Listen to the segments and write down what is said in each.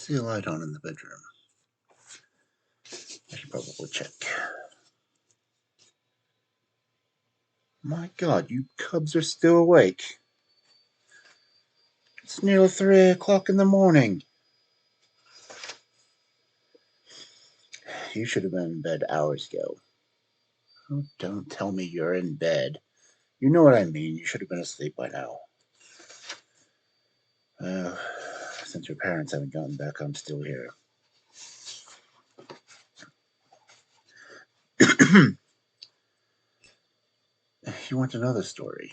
Is the light on in the bedroom? I should probably check. My God, you cubs are still awake. It's nearly 3 o'clock in the morning. You should have been in bed hours ago. Oh, don't tell me you're in bed. You know what I mean. You should have been asleep by now. Uh, since your parents haven't gotten back, I'm still here. You want another story?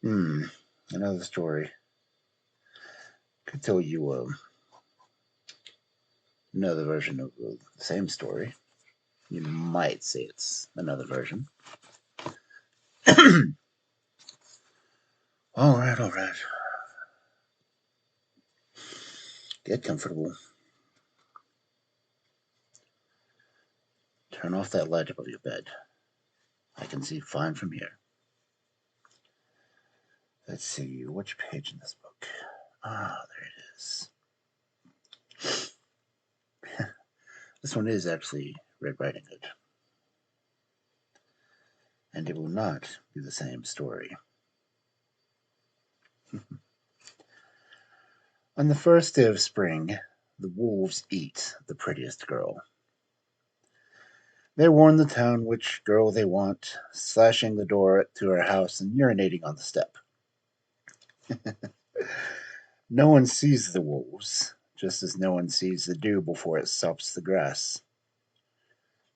Another story. Could tell you another version of the same story. You might say it's another version. All right, all right. Get comfortable. Turn off that light above your bed. I can see fine from here. Let's see, which page in this book? Ah, there it is. This one is actually Red Riding Hood. And it will not be the same story. On the first day of spring, the wolves eat the prettiest girl. They warn the town which girl they want, slashing the door to her house and urinating on the step. No one sees the wolves, just as no one sees the dew before it sops the grass.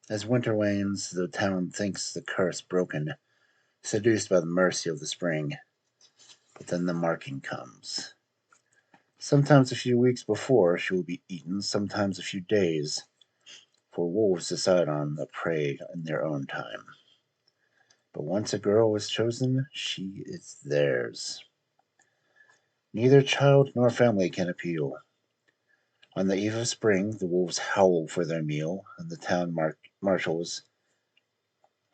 As winter wanes, the town thinks the curse broken, seduced by the mercy of the spring. But then the marking comes. Sometimes a few weeks before she will be eaten, sometimes a few days, for wolves decide on a prey in their own time. But once a girl is chosen, she is theirs. Neither child nor family can appeal. On the eve of spring, the wolves howl for their meal, and the town marshals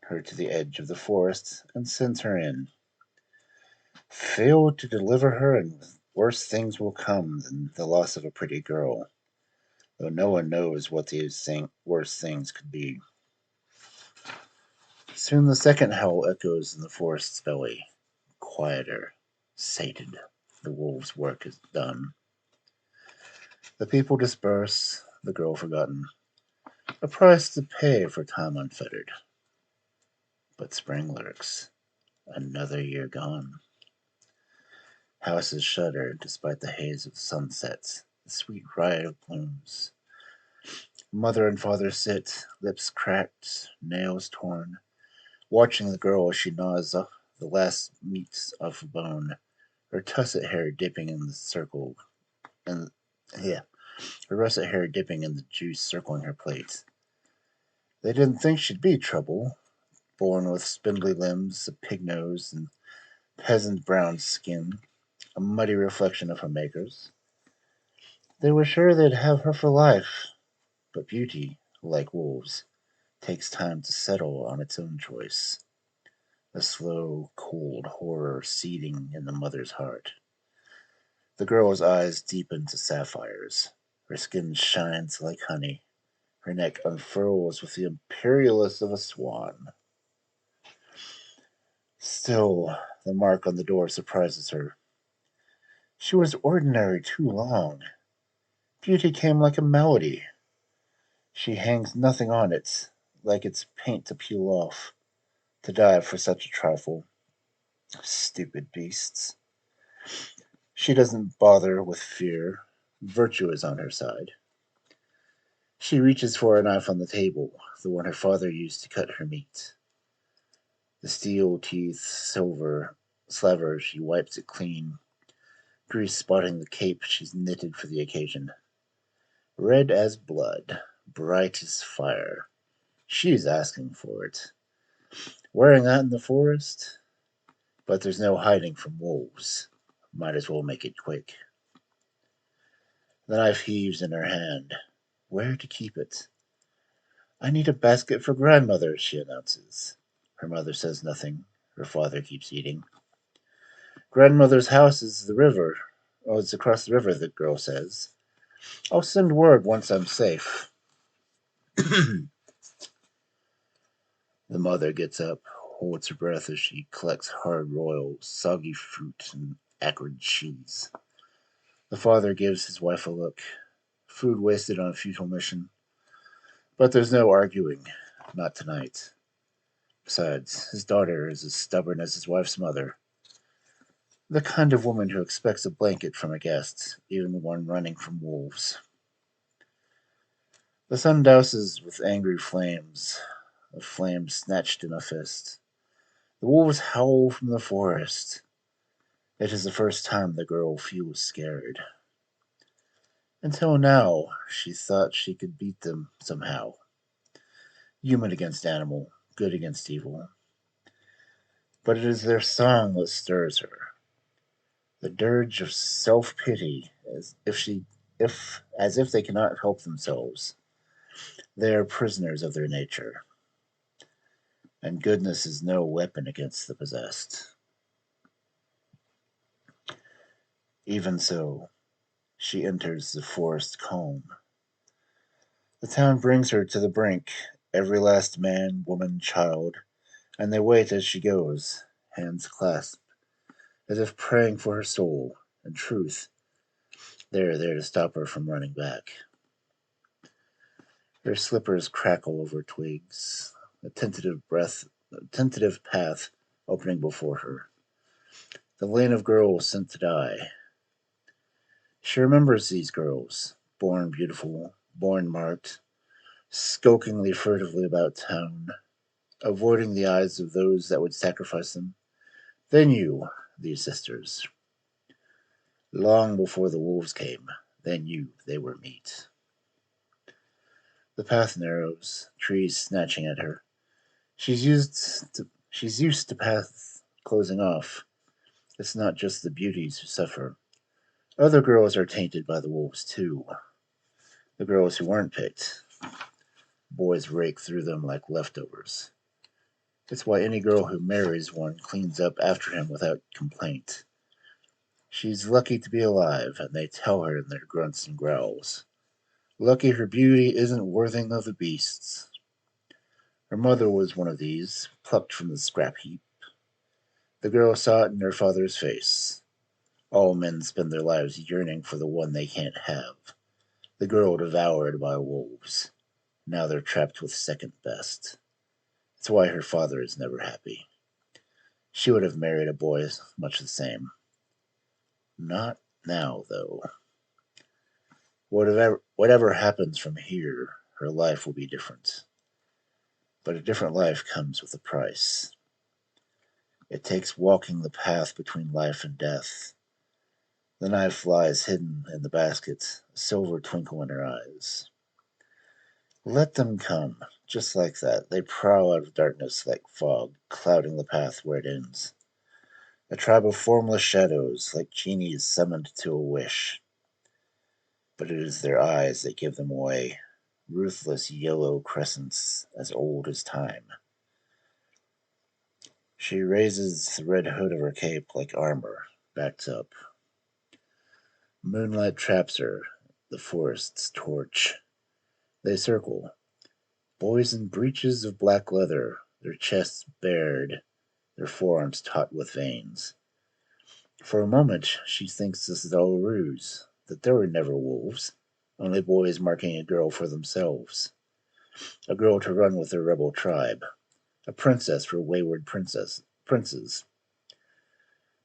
her to the edge of the forest and sends her in. Fail to deliver her, and worse things will come than the loss of a pretty girl, though no one knows what these worse things could be. Soon the second howl echoes in the forest's belly. Quieter, sated, the wolves' work is done. The people disperse, the girl forgotten, a price to pay for time unfettered. But spring lurks, another year gone. Houses shudder despite the haze of the sunsets, the sweet riot of blooms. Mother and father sit, lips cracked, nails torn, watching the girl as she gnaws off the last meat of a bone, her tusset hair dipping in the circle, and yeah, her russet hair dipping in the juice circling her plate. They didn't think she'd be trouble, born with spindly limbs, a pig nose, and peasant brown skin, a muddy reflection of her makers. They were sure they'd have her for life, but beauty, like wolves, takes time to settle on its own choice, a slow, cold horror seething in the mother's heart. The girl's eyes deepen to sapphires, her skin shines like honey, her neck unfurls with the imperialness of a swan. Still, the mark on the door surprises her. She was ordinary too long. Beauty came like a melody. She hangs nothing on it, like its paint to peel off, to die for such a trifle. Stupid beasts. She doesn't bother with fear. Virtue is on her side. She reaches for a knife on the table, the one her father used to cut her meat. The steel teeth silver slaver, she wipes it clean, grease spotting the cape she's knitted for the occasion. Red as blood, bright as fire. She's asking for it. Wearing that in the forest? But there's no hiding from wolves. Might as well make it quick. The knife heaves in her hand. Where to keep it? I need a basket for grandmother, she announces. Her mother says nothing. Her father keeps eating. Grandmother's house is the river, Oh, it's across the river, the girl says. I'll send word once I'm safe. The mother gets up, holds her breath as she collects hard royal, soggy fruit and acrid cheese. The father gives his wife a look. Food wasted on a futile mission. But there's no arguing. Not tonight. Besides, his daughter is as stubborn as his wife's mother. The kind of woman who expects a blanket from a guest, even one running from wolves. The sun douses with angry flames, a flame snatched in a fist. The wolves howl from the forest. It is the first time the girl feels scared. Until now, she thought she could beat them somehow. Human against animal, good against evil. But it is their song that stirs her. The dirge of self-pity, as if they cannot help themselves. They are prisoners of their nature, and goodness is no weapon against the possessed. Even so, she enters the forest calm. The town brings her to the brink, every last man, woman, child, and they wait as she goes, hands clasped, as if praying for her soul. In truth, they are there to stop her from running back. Her slippers crackle over twigs, a tentative path opening before her. The lane of girls sent to die. She remembers these girls, born beautiful, born marked, skulkingly furtively about town, avoiding the eyes of those that would sacrifice them. They knew, these sisters. Long before the wolves came, they knew they were meat. The path narrows, trees snatching at her. She's used to paths closing off. It's not just the beauties who suffer. Other girls are tainted by the wolves too. The girls who weren't picked. Boys rake through them like leftovers. It's why any girl who marries one cleans up after him without complaint. She's lucky to be alive, and they tell her in their grunts and growls. Lucky her beauty isn't worthing of the beasts. Her mother was one of these, plucked from the scrap heap. The girl saw it in her father's face. All men spend their lives yearning for the one they can't have. The girl devoured by wolves. Now they're trapped with second best. It's why her father is never happy. She would have married a boy much the same. Not now, though. Whatever happens from here, her life will be different. But a different life comes with a price. It takes walking the path between life and death. The knife lies hidden in the basket, a silver twinkle in her eyes. Let them come, just like that. They prowl out of darkness like fog, clouding the path where it ends. A tribe of formless shadows, like genies summoned to a wish. But it is their eyes that give them away, ruthless yellow crescents as old as time. She raises the red hood of her cape like armor, backs up. Moonlight traps her, the forest's torch. They circle, boys in breeches of black leather, their chests bared, their forearms taut with veins. For a moment she thinks this is all a ruse, that there were never wolves, only boys marking a girl for themselves. A girl to run with their rebel tribe, a princess for wayward princes.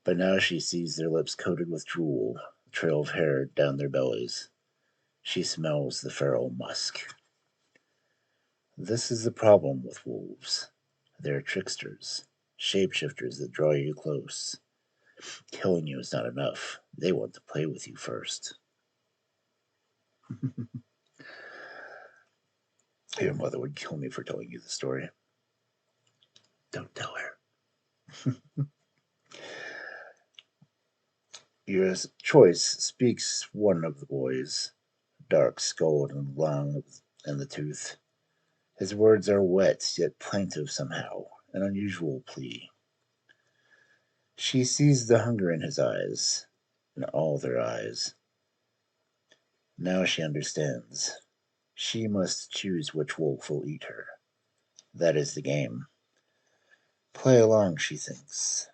But now she sees their lips coated with drool, a trail of hair down their bellies. She smells the feral musk. This is the problem with wolves. They're tricksters, shapeshifters that draw you close. Killing you is not enough. They want to play with you first. Your mother would kill me for telling you the story. Don't tell her. Your choice speaks one of the boys, dark skulled and long in the tooth. His words are wet, yet plaintive somehow, an unusual plea. She sees the hunger in his eyes. in all their eyes. Now she understands. She must choose which wolf will eat her. That is the game. Play along, she thinks.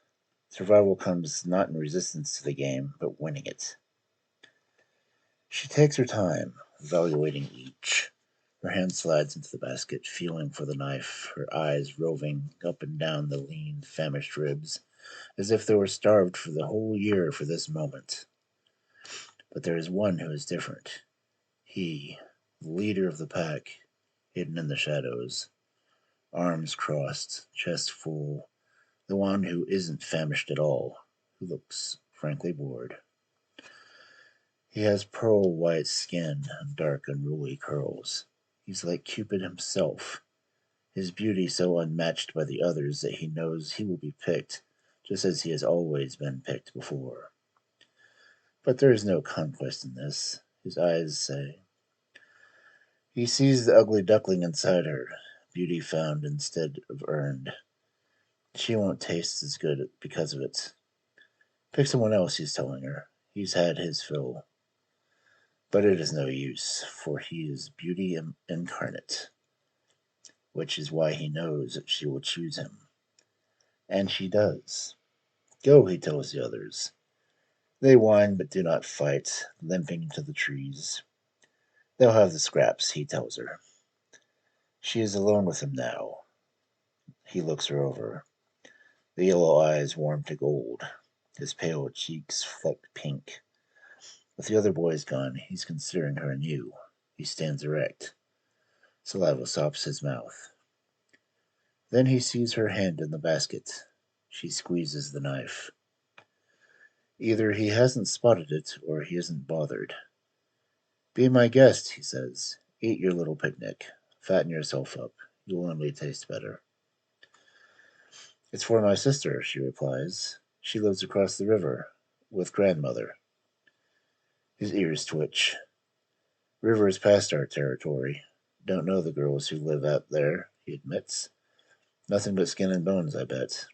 Survival comes not in resistance to the game, but winning it. She takes her time, evaluating each. Her hand slides into the basket, feeling for the knife, her eyes roving up and down the lean, famished ribs, as if they were starved for the whole year for this moment. But there is one who is different. He, the leader of the pack, hidden in the shadows, arms crossed, chest full, the one who isn't famished at all, who looks frankly bored. He has pearl white skin and dark, unruly curls. He's like Cupid himself, his beauty so unmatched by the others that he knows he will be picked, just as he has always been picked before. But there is no conquest in this, his eyes say. He sees the ugly duckling inside her, beauty found instead of earned. She won't taste as good because of it. Pick someone else, he's telling her. He's had his fill. But it is no use, for he is beauty incarnate, which is why he knows that she will choose him. And she does. Go, he tells the others. They whine but do not fight, limping into the trees. They'll have the scraps, he tells her. She is alone with him now. He looks her over. The yellow eyes warm to gold, his pale cheeks flecked pink. With the other boys gone, he's considering her anew. He stands erect. Saliva sops his mouth. Then he sees her hand in the basket. She squeezes the knife. Either he hasn't spotted it, or he isn't bothered. Be my guest, he says. Eat your little picnic. Fatten yourself up. You'll only taste better. It's for my sister, she replies. She lives across the river, with grandmother. His ears twitch. River is past our territory. Don't know the girls who live out there, he admits. Nothing but skin and bones, I bet.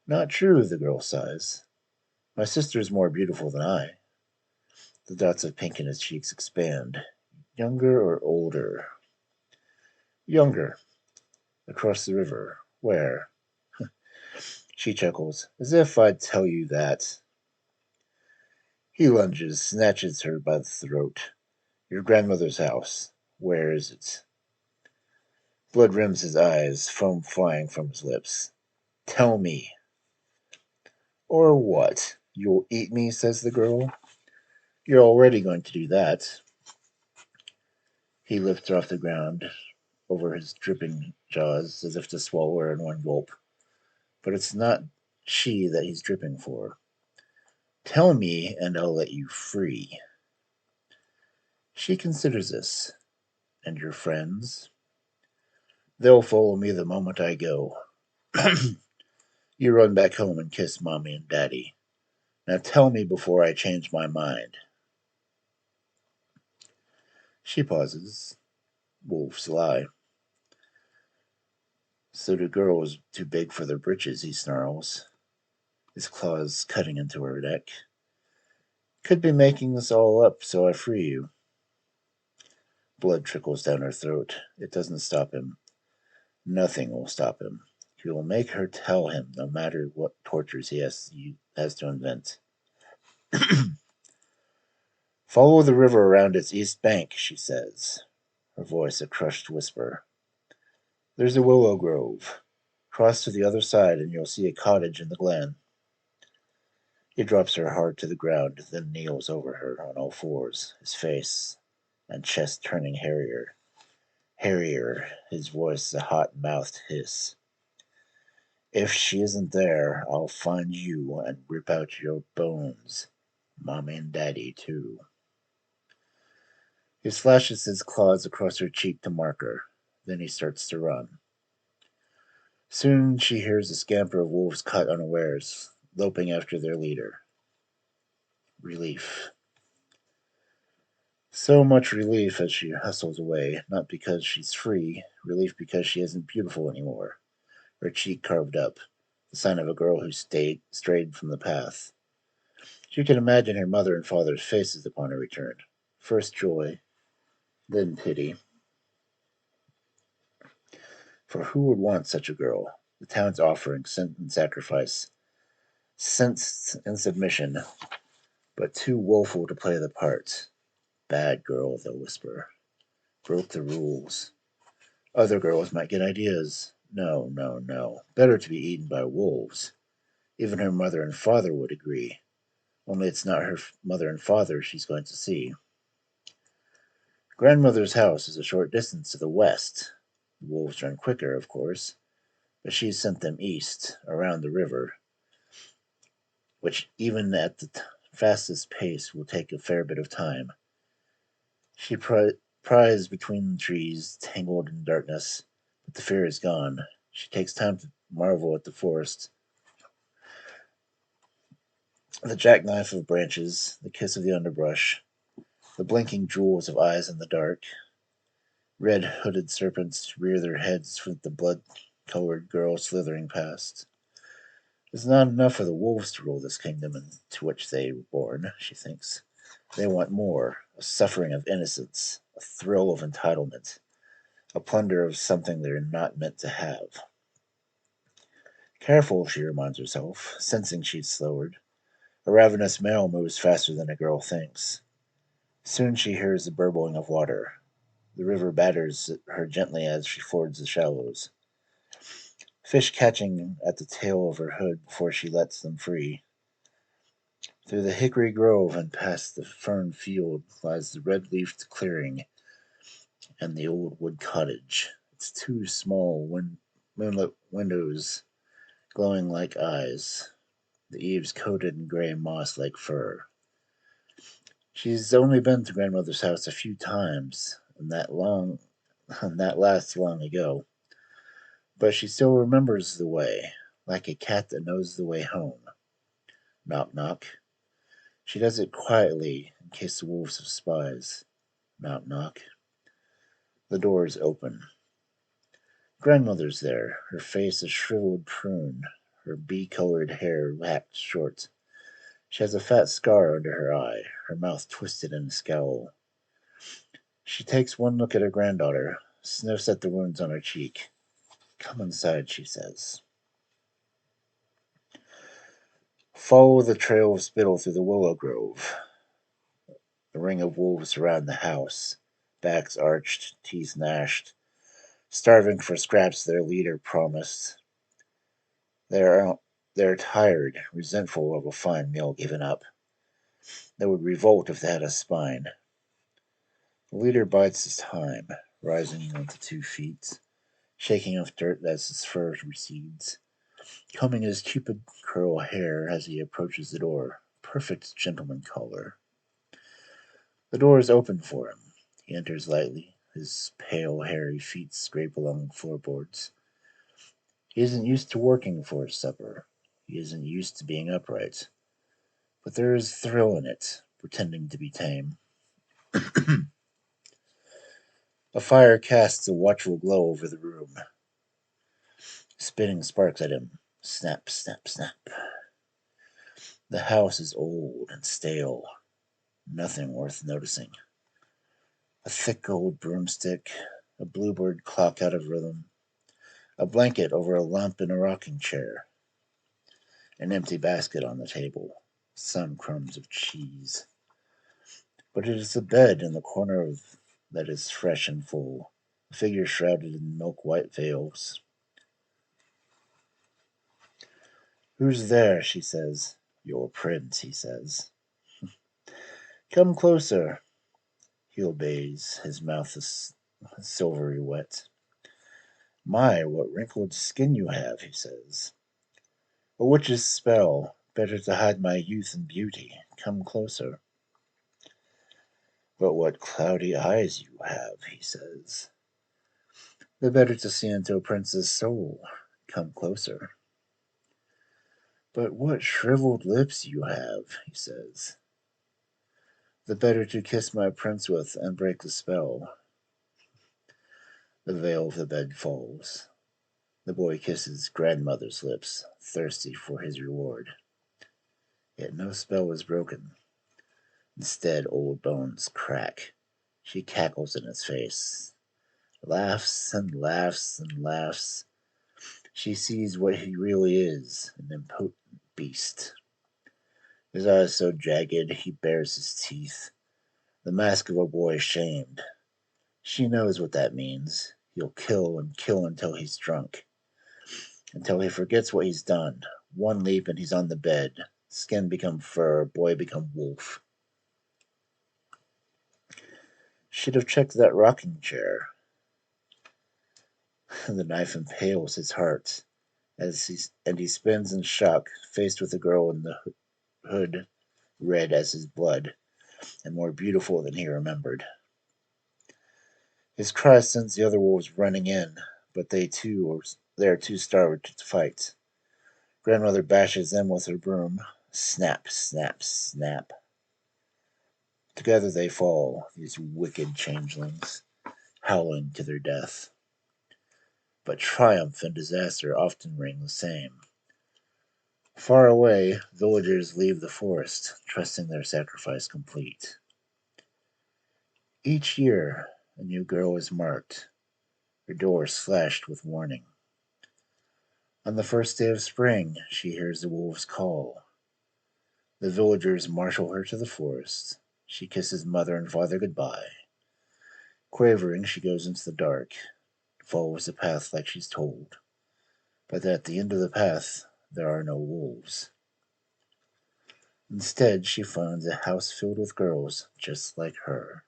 Not true, the girl sighs. My sister's more beautiful than I. The dots of pink in his cheeks expand. Younger or older? Younger. Across the river. Where? She chuckles. As if I'd tell you that. He lunges, snatches her by the throat. Your grandmother's house. Where is it? Blood rims his eyes, foam flying from his lips. Tell me. Or what? You'll eat me, says the girl. You're already going to do that. He lifts her off the ground over his dripping jaws as if to swallow her in one gulp. But it's not she that he's dripping for. Tell me, and I'll let you free. She considers this. And your friends? They'll follow me the moment I go. You run back home and kiss Mommy and Daddy. Now tell me before I change my mind. She pauses. Wolves lie. So do girls too big for their britches, he snarls, his claws cutting into her neck. Could be making this all up so I free you. Blood trickles down her throat. It doesn't stop him. Nothing will stop him. He will make her tell him, no matter what tortures he has to invent. Follow the river around its east bank, she says, her voice a crushed whisper. There's a willow grove. Cross to the other side and you'll see a cottage in the glen. He drops her hard to the ground, then kneels over her on all fours, his face and chest turning hairier. Hairier, his voice a hot-mouthed hiss. If she isn't there, I'll find you and rip out your bones. Mommy and Daddy, too. He slashes his claws across her cheek to mark her. Then he starts to run. Soon she hears a scamper of wolves caught unawares, loping after their leader. Relief. So much relief as she hustles away, not because she's free, relief because she isn't beautiful anymore. Her cheek carved up, the sign of a girl who strayed from the path. She could imagine her mother and father's faces upon her return. First joy, then pity. For who would want such a girl? The town's offering, sent in sacrifice, sensed in submission, but too woeful to play the part. Bad girl, they'll whisper. Broke the rules. Other girls might get ideas. No, no, no. Better to be eaten by wolves. Even her mother and father would agree. Only it's not her mother and father she's going to see. Grandmother's house is a short distance to the west. The wolves run quicker, of course, but she's sent them east, around the river, which even at the fastest pace will take a fair bit of time. She pries between the trees, tangled in darkness, but the fear is gone. She takes time to marvel at the forest. The jackknife of branches, the kiss of the underbrush, the blinking jewels of eyes in the dark. Red hooded serpents rear their heads with the blood colored girl slithering past. It's not enough for the wolves to rule this kingdom into which they were born, she thinks. They want more, a suffering of innocence, a thrill of entitlement, a plunder of something they're not meant to have. Careful, she reminds herself, sensing she's slowed. A ravenous male moves faster than a girl thinks. Soon she hears the burbling of water. The river batters her gently as she fords the shallows. Fish catching at the tail of her hood before she lets them free. Through the hickory grove and past the fern field lies the red-leafed clearing and the old wood cottage. Its two small moonlit windows glowing like eyes, the eaves coated in gray moss like fur. She's only been to grandmother's house a few times, and that last long ago, but she still remembers the way, like a cat that knows the way home. Knock, knock. She does it quietly in case the wolves have spies. Knock, knock. The door is open. Grandmother's there, her face a shriveled prune, her bee-colored hair waxed short. She has a fat scar under her eye, her mouth twisted in a scowl. She takes one look at her granddaughter, sniffs at the wounds on her cheek. Come inside, she says. Follow the trail of spittle through the willow grove. The ring of wolves surround the house, backs arched, teeth gnashed, starving for scraps their leader promised. They are they're tired, resentful of a fine meal given up. They would revolt if they had a spine. The leader bides his time, rising onto 2 feet, shaking off dirt as his fur recedes, combing his cupid curl hair as he approaches the door. Perfect gentleman caller. The door is open for him. He enters lightly, his pale, hairy feet scrape along floorboards. He isn't used to working for his supper. He isn't used to being upright. But there is thrill in it, pretending to be tame. A fire casts a watchful glow over the room, spitting sparks at him. Snap, snap, snap. The house is old and stale, nothing worth noticing. A thick old broomstick, a bluebird clock out of rhythm, a blanket over a lump in a rocking chair, an empty basket on the table, some crumbs of cheese. But it is the bed in the corner that is fresh and full, a figure shrouded in milk white veils. Who's there? She says. Your prince, he says. Come closer. He obeys, his mouth is silvery wet. My, what wrinkled skin you have, he says. A witch's spell, better to hide my youth and beauty. Come closer. But what cloudy eyes you have, he says. The better to see into a prince's soul. Come closer. But what shriveled lips you have, he says. The better to kiss my prince with and break the spell. The veil of the bed falls. The boy kisses grandmother's lips, thirsty for his reward. Yet no spell was broken. Instead, old bones crack. She cackles in his face, laughs and laughs and laughs. She sees what he really is, an impotent beast. His eyes so jagged he bares his teeth, the mask of a boy ashamed. She knows what that means. He'll kill and kill until he's drunk, until he forgets what he's done. One leap and he's on the bed. Skin become fur, boy become wolf. Should have checked that rocking chair. The knife impales his heart he spins in shock, faced with a girl in the hood, red as his blood, and more beautiful than he remembered. His cry sends the other wolves running in, but they are too starved to fight. Grandmother bashes them with her broom. Snap, snap, snap. Together they fall, these wicked changelings, howling to their death. But triumph and disaster often ring the same. Far away, villagers leave the forest, trusting their sacrifice complete. Each year, a new girl is marked, her door slashed with warning. On the first day of spring, she hears the wolves call. The villagers marshal her to the forest. She kisses mother and father goodbye. Quavering, she goes into the dark, follows the path like she's told. But at the end of the path, there are no wolves. Instead, she finds a house filled with girls just like her.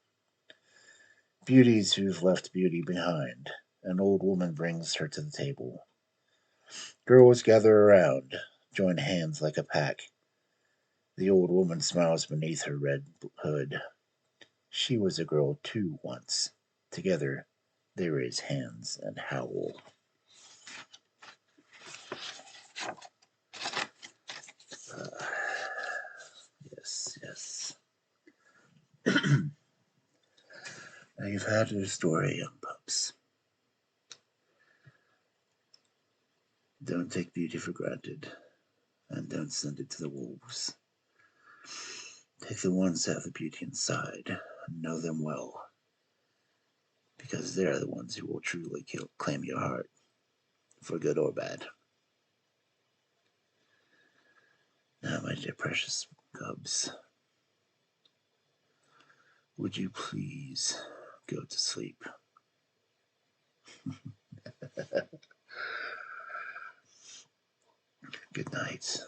Beauties who've left beauty behind. An old woman brings her to the table. Girls gather around, join hands like a pack. The old woman smiles beneath her red hood. She was a girl too once. Together, they raise hands and howl. Uh, yes, yes. Now you've had your story, young pups. Don't take beauty for granted, and don't send it to the wolves. Take the ones that have the beauty inside, and know them well, because they're the ones who will truly claim your heart, for good or bad. Now, my dear precious cubs, would you please go to sleep? Good night.